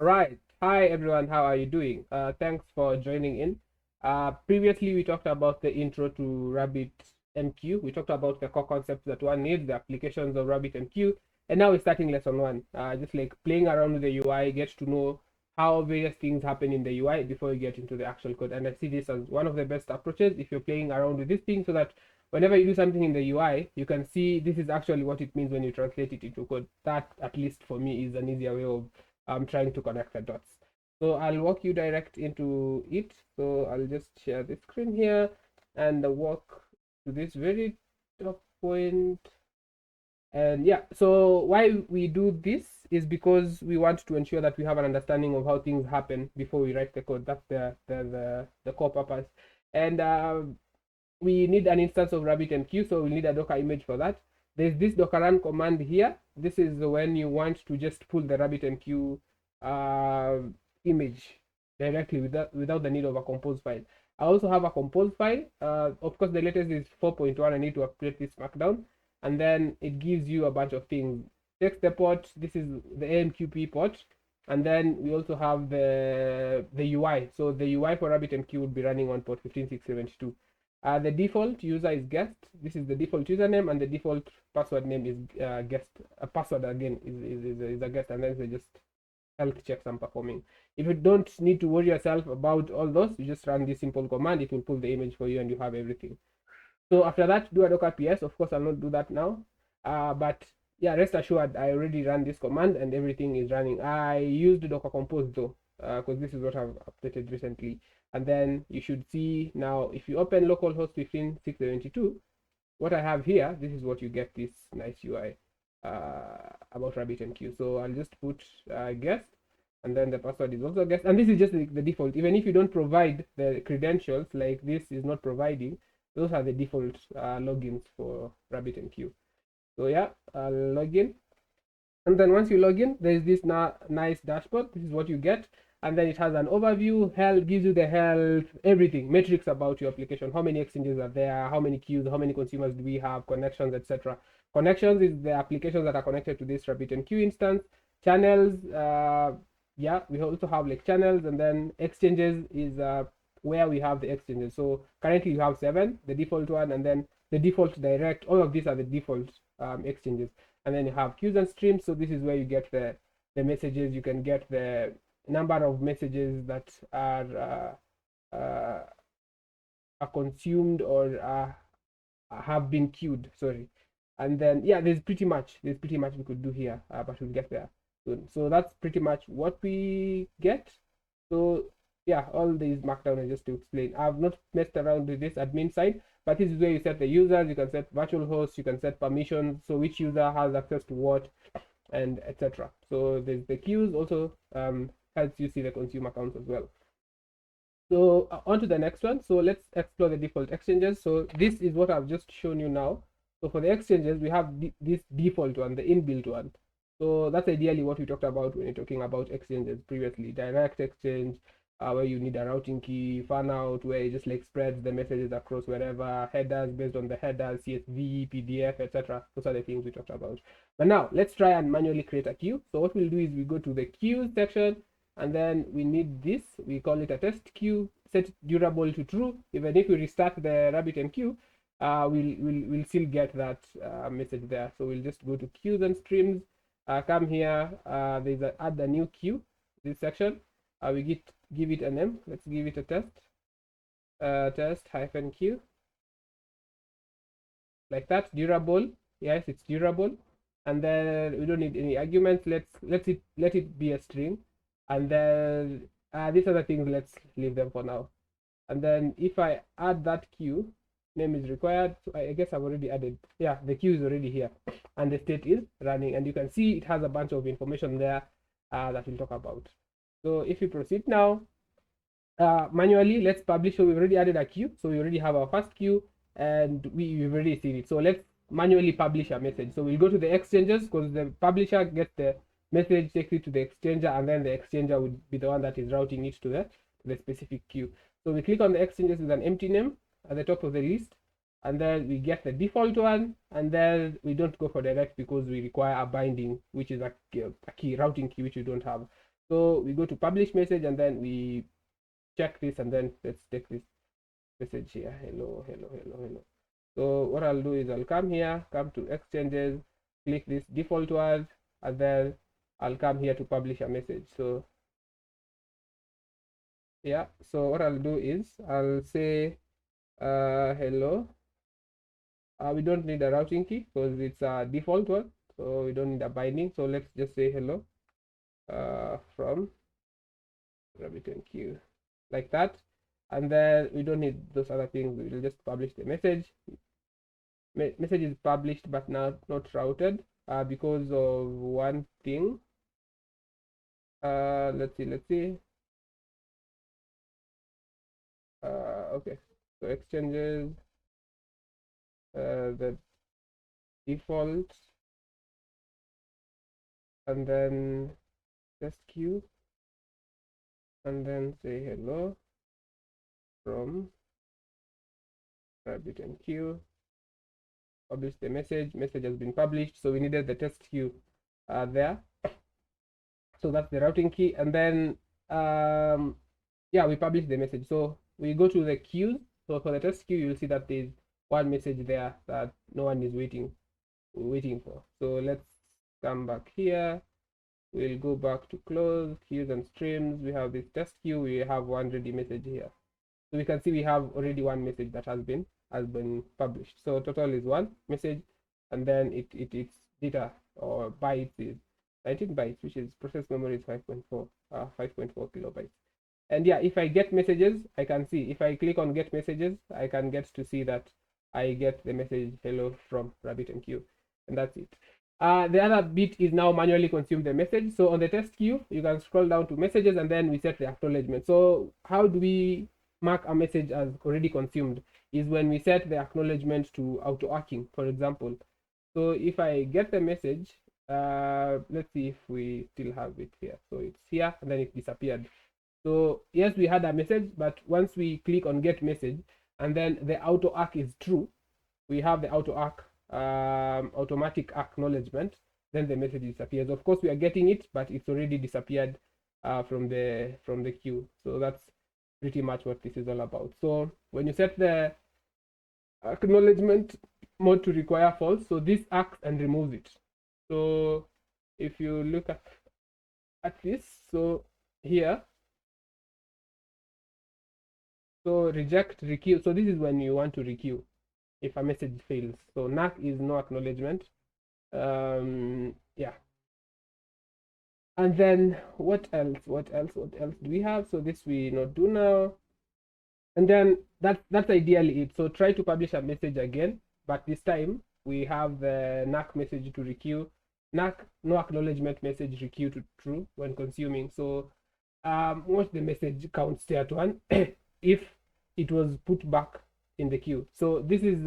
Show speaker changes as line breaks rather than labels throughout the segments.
Right. Hi everyone, how are you doing? Thanks for joining in. Previously we talked about the intro to RabbitMQ. We talked about the core concepts that one needs, the applications of RabbitMQ, and now we're starting lesson one. Just like playing around with the UI, get to know how various things happen in the UI before you get into the actual code. And I see this as one of the best approaches if you're playing around with this thing, so that whenever you do something in the UI, you can see this is actually what it means when you translate it into code. That, at least for me, is an easier way of trying to connect the dots. So I'll walk you direct into it. So I'll just share the screen here and walk to this very top point. And yeah, so why we do this is because we want to ensure that we have an understanding of how things happen before we write the code. That's the core purpose. And we need an instance of RabbitMQ, so we need a Docker image for that. There's this docker run command here. This is when you want to just pull the RabbitMQ image directly without the need of a compose file. I also have a compose file. Of course, the latest is 4.1. I need to update this markdown, and then it gives you a bunch of things. Text the port. This is the AMQP port, and then we also have the UI. So the UI for RabbitMQ would be running on port 15672. The default user is guest. This is the default username, and the default password name is guest. Password again is a guest, and then they just health checks I'm performing. If you don't need to worry yourself about all those, you just run this simple command. It will pull the image for you, and you have everything. So after that, do a docker ps. Of course, I'll not do that now. But yeah, rest assured, I already ran this command and everything is running. I used docker compose though, because this is what I've updated recently. And then you should see now, if you open localhost 15672, what I have here, this is what you get, this nice UI about RabbitMQ. So I'll just put guest, and then the password is also guest, and this is just the default. Even if you don't provide the credentials, like this is not providing, those are the default logins for RabbitMQ. So yeah, I'll log in, and then once you log in, there's this nice dashboard. This is what you get, and then it has an overview. Health gives you the health, everything, metrics about your application, how many exchanges are there, how many queues, how many consumers do we have, connections, etc. Connections is the applications that are connected to this RabbitMQ instance. Channels, yeah, we also have like channels, and then exchanges is where we have the exchanges. So currently you have 7, the default one, and then the default direct. All of these are the default exchanges, and then you have queues and streams. So this is where you get the messages. You can get the number of messages that are consumed or have been queued. Sorry. And then yeah, there's pretty much we could do here, but we'll get there soon. So that's pretty much what we get. So yeah, all these markdown are just to explain. I've not messed around with this admin side, but this is where you set the users. You can set virtual hosts, you can set permissions, so which user has access to what, and etc. So there's the queues also, helps you see the consumer accounts as well. So on to the next one. So let's explore the default exchanges. So this is what I've just shown you now. So for the exchanges, we have this default one, the inbuilt one. So that's ideally what we talked about when you're talking about exchanges previously. Direct exchange, where you need a routing key, fan out, where it just like spreads the messages across wherever, headers based on the headers, CSV, PDF, etc. Those are the things we talked about. But now let's try and manually create a queue. So what we'll do is we go to the queues section, and then we need this. We call it a test queue. Set durable to true. Even if we restart the RabbitMQ, we'll still get that message there. So we'll just go to queues and streams. Come here. There's add a new queue. This section. We give it a name. Let's give it a test. Test hyphen queue. Like that. Durable. Yes, it's durable. And then we don't need any arguments. Let it be a string. And then these other things, let's leave them for now. And then if I add that queue, name is required. So I guess I've already added. Yeah, the queue is already here, and the state is running. And you can see it has a bunch of information there that we'll talk about. So if we proceed now, manually, let's publish. So we've already added a queue. So we already have our first queue, and we've already seen it. So let's manually publish a message. So we'll go to the exchanges, because the publisher gets the message, takes it to the exchanger, and then the exchanger would be the one that is routing it to the specific queue. So we click on the exchanges with an empty name at the top of the list, and then we get the default one, and then we don't go for direct because we require a binding, which is a key routing key, which we don't have. So we go to publish message, and then we check this, and then let's take this message here, hello, hello, hello, hello. So what I'll do is I'll come here, come to exchanges, click this default word, and then I'll come here to publish a message. So yeah, so what I'll do is I'll say hello. We don't need a routing key because it's a default one, so we don't need a binding. So let's just say hello from RabbitMQ, like that. And then we don't need those other things. We'll just publish the message. Message is published but not routed because of one thing. Let's see. Okay, so exchanges, the default, and then test queue, and then say hello from RabbitMQ. Publish the message. Message has been published, so we needed the test queue there. So that's the routing key, and then yeah, we publish the message. So we go to the queues. So for the test queue, you'll see that there's one message there that no one is waiting for. So let's come back here. We'll go back to close queues and streams. We have this test queue. We have one ready message here. So we can see we have already one message that has been published. So total is one message, and then its data or bytes is 19 bytes, which is process memory is 5.4 kilobytes. And yeah, if I get messages, I can see. If I click on get messages, I can get to see that I get the message hello from RabbitMQ, and that's it. The other bit is now manually consume the message. So on the test queue, you can scroll down to messages, and then we set the acknowledgement. So how do we mark a message as already consumed? Is when we set the acknowledgement to auto arcing, for example. So if I get the message, let's see if we still have it here. So it's here, and then it disappeared. So yes, we had a message, but once we click on get message, and then the auto arc is true, we have the auto arc automatic acknowledgement, then the message disappears. Of course, we are getting it, but it's already disappeared from the queue. So that's pretty much what this is all about. So when you set the acknowledgement mode to require false, so this acts and removes it. So if you look at this, so here, so reject requeue. So this is when you want to requeue if a message fails. So nack is no acknowledgement. Yeah. And then what else do we have? So this we not do now. And then that's ideally it. So try to publish a message again, but this time we have the nack message to requeue. Nack no acknowledgement message requeue to true when consuming. So what the message counts state one if it was put back in the queue. So this is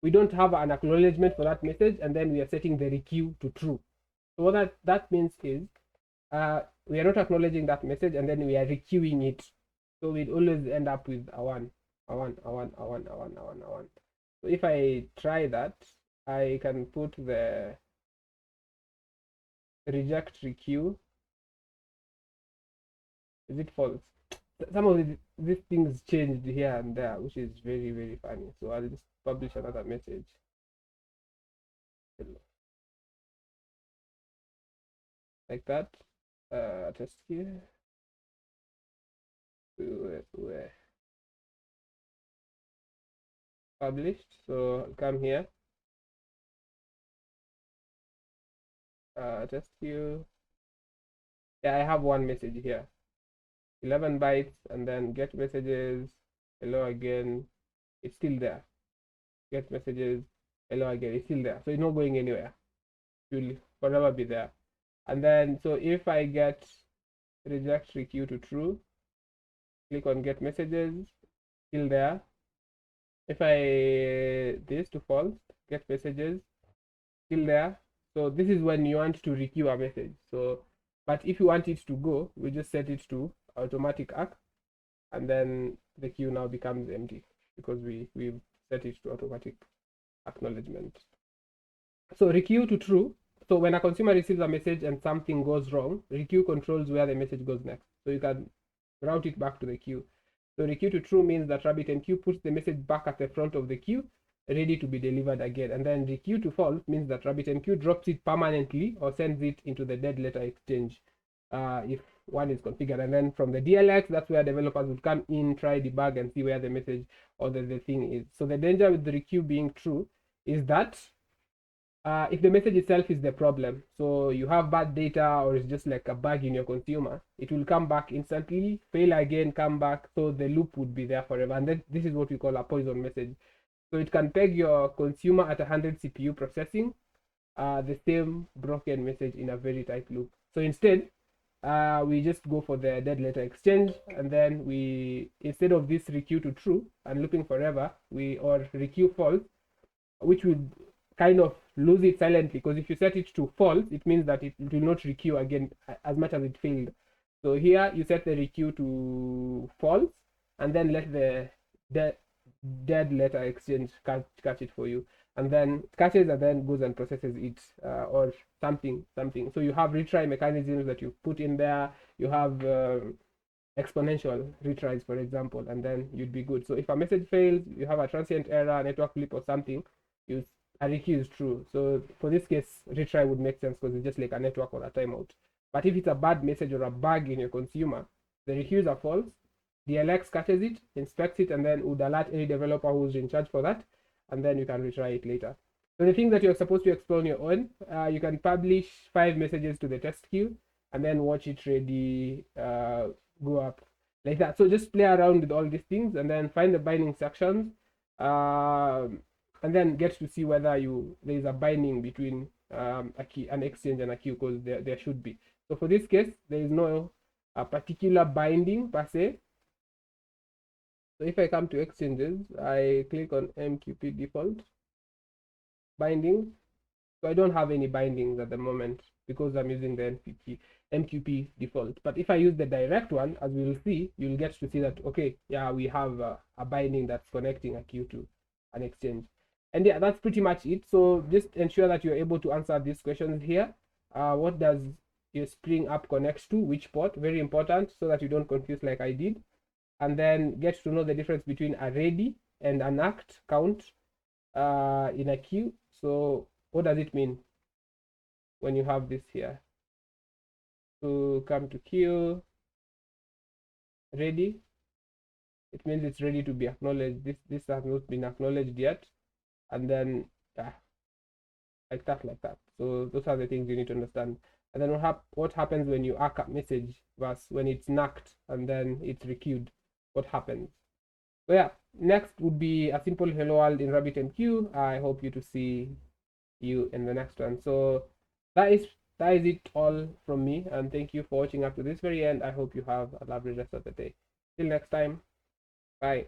we don't have an acknowledgement for that message, and then we are setting the requeue to true. So what that means is we are not acknowledging that message, and then we are requeuing it. So we'd always end up with a one. So if I try that, I can put the reject requeue. Is it false? Some of these things changed here and there, which is very, very funny. So I'll just publish another message. Like that. Test here. Published. So I'll come here. Test queue. Yeah, I have one message here. 11 bytes, and then get messages, hello again, it's still there. Get messages, hello again, it's still there. So it's not going anywhere. It will forever be there. And then so if I get reject requeue to true, click on get messages, still there. If I this to false, get messages, still there. So this is when you want to requeue a message. So but if you want it to go, we just set it to automatic arc, and then the queue now becomes empty because we've set it to automatic acknowledgement. So requeue to true. So when a consumer receives a message and something goes wrong, requeue controls where the message goes next. So you can route it back to the queue. So requeue to true means that RabbitMQ puts the message back at the front of the queue, ready to be delivered again. And then requeue to false means that RabbitMQ drops it permanently or sends it into the dead letter exchange if one is configured. And then from the DLX, that's where developers would come in, try, debug, and see where the message or the thing is. So the danger with the requeue being true is that if the message itself is the problem, so you have bad data or it's just like a bug in your consumer, it will come back instantly, fail again, come back, so the loop would be there forever. And then this is what we call a poison message. So it can peg your consumer at 100 CPU processing the same broken message in a very tight loop. So instead, we just go for the dead letter exchange, and then we, instead of this requeue to true and looping forever, or requeue false, which would kind of lose it silently, because if you set it to false, it means that it will not requeue again as much as it failed. So here you set the requeue to false, and then let the dead letter exchange catch it for you, and then it catches and then goes and processes it or something. So you have retry mechanisms that you put in there. You have exponential retries, for example, and then you'd be good. So if a message fails, you have a transient error, network flip, or something, a requeue is true. So for this case, retry would make sense because it's just like a network or a timeout. But if it's a bad message or a bug in your consumer, the requeues are false. DLX catches it, inspects it, and then would alert any developer who's in charge for that, and then you can retry it later. So the thing that you're supposed to explore on your own, you can publish 5 messages to the test queue, and then watch it ready go up like that. So just play around with all these things, and then find the binding sections, and then get to see whether there is a binding between an exchange and a queue, because there should be. So for this case, there is no particular binding per se. So if I come to exchanges, I click on MQP default bindings. So I don't have any bindings at the moment because I'm using the MQP default. But if I use the direct one, as we will see, you'll get to see that, okay, yeah, we have a binding that's connecting a queue to an exchange. And yeah, that's pretty much it. So just ensure that you're able to answer these questions here. What does your Spring app connect to? Which port? Very important, so that you don't confuse like I did. And then get to know the difference between a ready and an act count in a queue. So what does it mean when you have this here? So come to queue, ready. It means it's ready to be acknowledged. This has not been acknowledged yet. And then like that. So those are the things you need to understand. And then what happens when you arc a message versus when it's nacked and then it's requeued? What happens? So yeah, next would be a simple hello world in RabbitMQ. I hope you to see you in the next one. So that is it all from me, and thank you for watching up to this very end. I hope you have a lovely rest of the day. Till next time, bye.